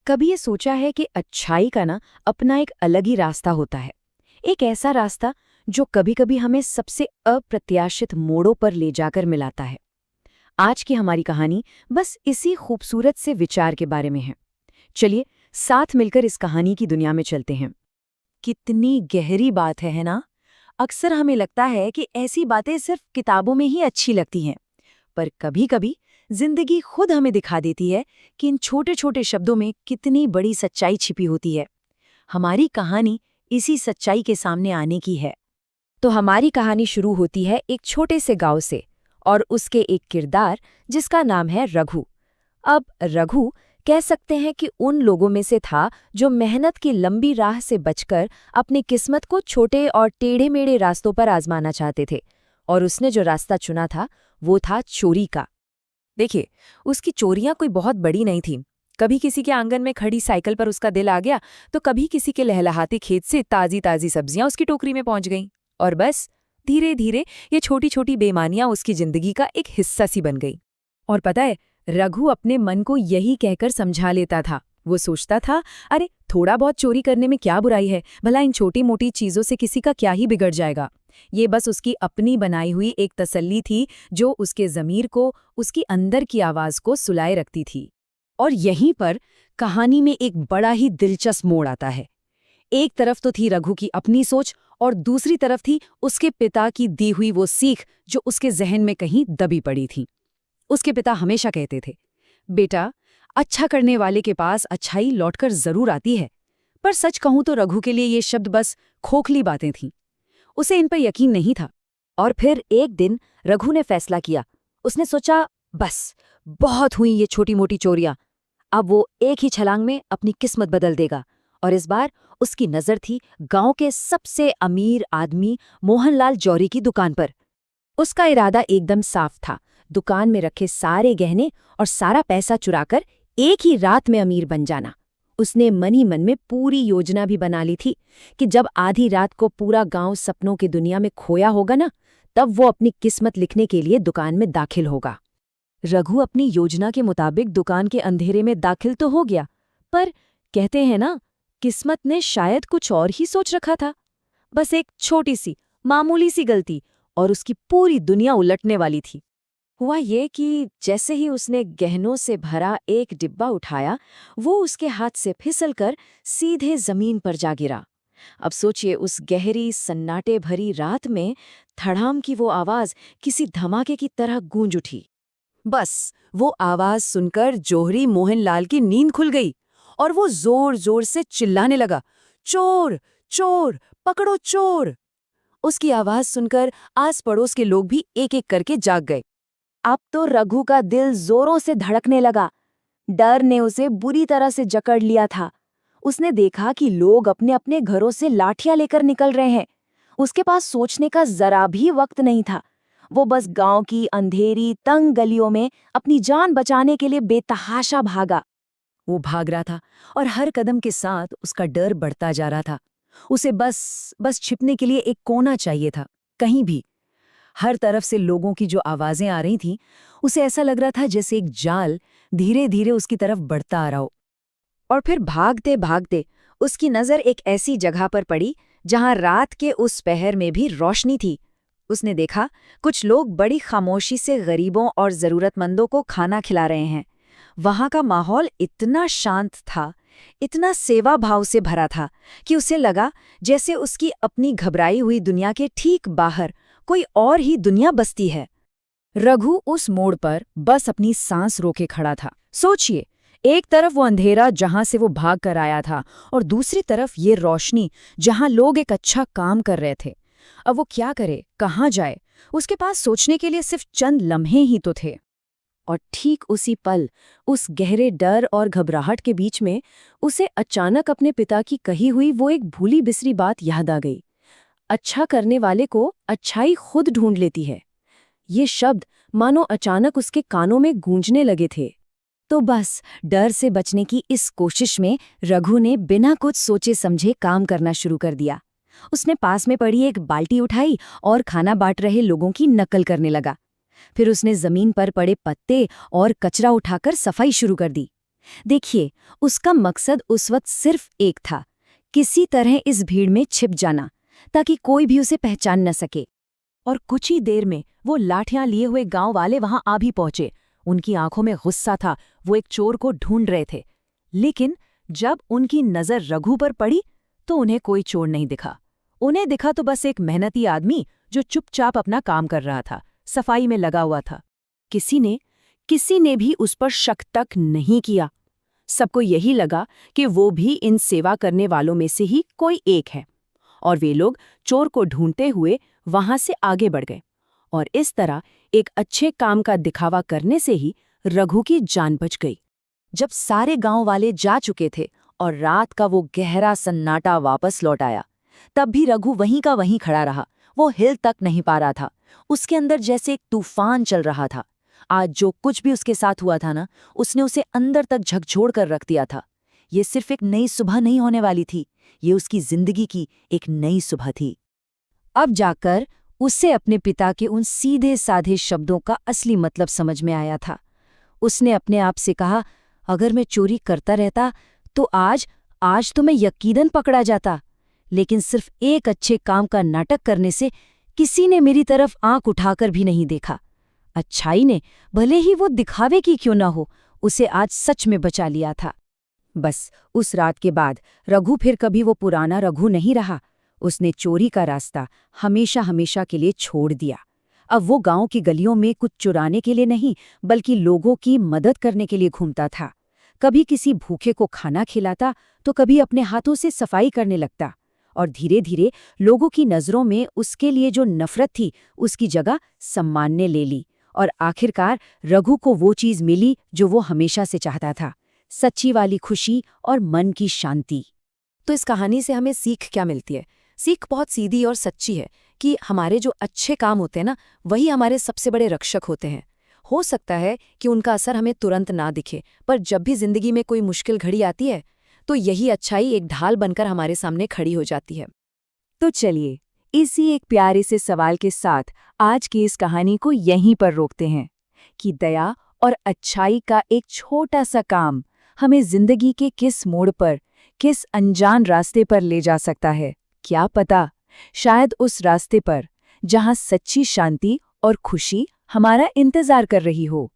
कभी ये सोचा है कि अच्छाई का ना अपना एक अलग ही रास्ता होता है। एक ऐसा रास्ता जो कभी-कभी हमें सबसे अप्रत्याशित मोड़ों पर ले जाकर मिलाता है। आज की हमारी कहानी बस इसी खूबसूरत से विचार के बारे में है। चलिए साथ मिलकर इस कहानी की दुनिया में चलते हैं। कितनी गहरी बात है ना। अक्सर हमें लगता है कि ऐसी बातें सिर्फ किताबों में ही अच्छी लगती हैं, पर कभी-कभी जिंदगी खुद हमें दिखा देती है कि इन छोटे-छोटे शब्दों में कितनी बड़ी सच्चाई छिपी होती है। हमारी कहानी इसी सच्चाई के सामने आने की है। तो हमारी कहानी शुरू होती है एक छोटे से गांव से और उसके एक किरदार जिसका नाम है रघु। अब रघु कह सकते हैं कि उन लोगों में से था जो मेहनत की लंबी राह से बचकर अपनी किस्मत को छोटे और टेढ़े-मेढ़े रास्तों पर आजमाना चाहते थे। और उसने जो रास्ता चुना था वो था चोरी का। देखिए, उसकी चोरियां कोई बहुत बड़ी नहीं थीं। कभी किसी के आंगन में खड़ी साइकिल पर उसका दिल आ गया, तो कभी किसी के लहलहाते खेत से ताजी-ताजी सब्जियां उसकी टोकरी में पहुंच गईं। और बस धीरे-धीरे ये छोटी-छोटी बेईमानियां उसकी जिंदगी का एक हिस्सा सी बन गई। और पता है, रघु अपने मन को यही कहकर समझा लेता था। वो सोचता था, अरे थोड़ा बहुत चोरी करने में क्या बुराई है, भला इन छोटी-मोटी चीजों से किसी का क्या ही बिगड़ जाएगा। ये बस उसकी अपनी बनाई हुई एक तसल्ली थी जो उसके ज़मीर को, उसकी अंदर की आवाज को सुलाए रखती थी। और यहीं पर कहानी में एक बड़ा ही दिलचस्प मोड़ आता है। एक तरफ तो थी रघु की अपनी सोच और दूसरी तरफ थी उसके पिता की दी हुई वो सीख जो उसके जहन में कहीं दबी पड़ी थी। उसके पिता हमेशा कहते थे, बेटा, अच्छा करने वाले के पास अच्छाई लौटकर जरूर आती है। पर सच कहूं तो रघु के लिए ये शब्द बस खोखली बातें थीं। उसे इन पर यकीन नहीं था। और फिर एक दिन रघु ने फैसला किया। उसने सोचा, बस बहुत हुई ये छोटी मोटी चोरियां। अब वो एक ही छलांग में अपनी किस्मत बदल देगा। और इस बार उसकी नजर थी गांव के सबसे अमीर आदमी मोहनलाल जौहरी की दुकान पर। उसका इरादा एकदम साफ था, दुकान में रखे सारे गहने और सारा पैसा चुराकर एक ही रात में अमीर बन जाना। उसने मन ही मन में पूरी योजना भी बना ली थी कि जब आधी रात को पूरा गांव सपनों की दुनिया में खोया होगा ना, तब वो अपनी किस्मत लिखने के लिए दुकान में दाखिल होगा। रघु अपनी योजना के मुताबिक दुकान के अंधेरे में दाखिल तो हो गया, पर कहते हैं ना, किस्मत ने शायद कुछ और ही सोच रखा था। बस एक छोटी सी मामूली सी गलती और उसकी पूरी दुनिया उलटने वाली थी। हुआ ये कि जैसे ही उसने गहनों से भरा एक डिब्बा उठाया, वो उसके हाथ से फिसलकर सीधे जमीन पर जा गिरा। अब सोचिए, उस गहरी सन्नाटे भरी रात में धड़ाम की वो आवाज किसी धमाके की तरह गूंज उठी। बस वो आवाज सुनकर जौहरी मोहनलाल की नींद खुल गई और वो जोर जोर से चिल्लाने लगा, चोर चोर, पकड़ो चोर। उसकी आवाज सुनकर आस पड़ोस के लोग भी एक एक करके जाग गए। अब तो रघु का दिल जोरों से धड़कने लगा। डर ने उसे बुरी तरह से जकड़ लिया था। उसने देखा कि लोग अपने अपने घरों से लाठियां लेकर निकल रहे हैं। उसके पास सोचने का जरा भी वक्त नहीं था। वो बस गांव की अंधेरी तंग गलियों में अपनी जान बचाने के लिए बेतहाशा भागा। वो भाग रहा था और हर कदम के साथ उसका डर बढ़ता जा रहा था। उसे बस छिपने के लिए एक कोना चाहिए था, कहीं भी। हर तरफ से लोगों की जो आवाजें आ रही थीं, उसे ऐसा लग रहा था जैसे एक जाल धीरे धीरे उसकी तरफ बढ़ता आ रहा हो। और फिर भागते भागते उसकी नजर एक ऐसी जगह पर पड़ी जहां रात के उस पहर में भी रोशनी थी। उसने देखा कुछ लोग बड़ी खामोशी से गरीबों और जरूरतमंदों को खाना खिला रहे हैं। वहां का माहौल इतना शांत था, इतना सेवा भाव से भरा था कि उसे लगा जैसे उसकी अपनी घबराई हुई दुनिया के ठीक बाहर कोई और ही दुनिया बसती है। रघु उस मोड़ पर बस अपनी सांस रोके खड़ा था। सोचिए, एक तरफ वो अंधेरा जहां से वो भाग कर आया था और दूसरी तरफ ये रोशनी जहां लोग एक अच्छा काम कर रहे थे। अब वो क्या करे, कहाँ जाए? उसके पास सोचने के लिए सिर्फ चंद लम्हे ही तो थे। और ठीक उसी पल, उस गहरे डर और घबराहट के बीच में उसे अचानक अपने पिता की कही हुई वो एक भूली बिसरी बात याद आ गई। अच्छा करने वाले को अच्छाई खुद ढूंढ लेती है। ये शब्द मानो अचानक उसके कानों में गूंजने लगे थे। तो बस डर से बचने की इस कोशिश में रघु ने बिना कुछ सोचे समझे काम करना शुरू कर दिया। उसने पास में पड़ी एक बाल्टी उठाई और खाना बांट रहे लोगों की नकल करने लगा। फिर उसने जमीन पर पड़े पत्ते और कचरा उठाकर सफाई शुरू कर दी। देखिए, उसका मकसद उस वक्त सिर्फ एक था, किसी तरह इस भीड़ में छिप जाना, ताकि कोई भी उसे पहचान न सके। और कुछ ही देर में वो लाठियां लिए हुए गांव वाले वहां आ भी पहुंचे। उनकी आंखों में गुस्सा था, वो एक चोर को ढूंढ रहे थे। लेकिन जब उनकी नजर रघु पर पड़ी तो उन्हें कोई चोर नहीं दिखा। उन्हें दिखा तो बस एक मेहनती आदमी जो चुपचाप अपना काम कर रहा था, सफाई में लगा हुआ था। किसी ने भी उस पर शक तक नहीं किया। सबको यही लगा कि वो भी इन सेवा करने वालों में से ही कोई एक है, और वे लोग चोर को ढूंढते हुए वहां से आगे बढ़ गए। और इस तरह एक अच्छे काम का दिखावा करने से ही रघु की जान बच गई। जब सारे गांव वाले जा चुके थे और रात का वो गहरा सन्नाटा वापस लौट आया, तब भी रघु वहीं का वहीं खड़ा रहा। वो हिल तक नहीं पा रहा था। उसके अंदर जैसे एक तूफान चल रहा था। आज जो कुछ भी उसके साथ हुआ था ना, उसने उसे अंदर तक झकझोर कर रख दिया था। ये सिर्फ एक नई सुबह नहीं होने वाली थी, ये उसकी जिंदगी की एक नई सुबह थी। अब जाकर उसे अपने पिता के उन सीधे साधे शब्दों का असली मतलब समझ में आया था। उसने अपने आप से कहा, अगर मैं चोरी करता रहता तो आज तो मैं यकीनन पकड़ा जाता। लेकिन सिर्फ एक अच्छे काम का नाटक करने से किसी ने मेरी तरफ आंख उठाकर भी नहीं देखा। अच्छाई ने, भले ही वो दिखावे की क्यों न हो, उसे आज सच में बचा लिया था। बस उस रात के बाद रघु फिर कभी वो पुराना रघु नहीं रहा। उसने चोरी का रास्ता हमेशा हमेशा के लिए छोड़ दिया। अब वो गांव की गलियों में कुछ चुराने के लिए नहीं, बल्कि लोगों की मदद करने के लिए घूमता था। कभी किसी भूखे को खाना खिलाता तो कभी अपने हाथों से सफाई करने लगता। और धीरे धीरे लोगों की नज़रों में उसके लिए जो नफरत थी, उसकी जगह सम्मान ने ले ली। और आखिरकार रघु को वो चीज़ मिली जो वो हमेशा से चाहता था, सच्ची वाली खुशी और मन की शांति। तो इस कहानी से हमें सीख क्या मिलती है? सीख बहुत सीधी और सच्ची है कि हमारे जो अच्छे काम होते हैं ना, वही हमारे सबसे बड़े रक्षक होते हैं। हो सकता है कि उनका असर हमें तुरंत ना दिखे, पर जब भी जिंदगी में कोई मुश्किल घड़ी आती है तो यही अच्छाई एक ढाल बनकर हमारे सामने खड़ी हो जाती है। तो चलिए, इसी एक प्यारे से सवाल के साथ आज की इस कहानी को यहीं पर रोकते हैं कि दया और अच्छाई का एक छोटा सा काम हमें जिंदगी के किस मोड़ पर, किस अनजान रास्ते पर ले जा सकता है। क्या पता, शायद उस रास्ते पर जहां सच्ची शांति और खुशी हमारा इंतजार कर रही हो।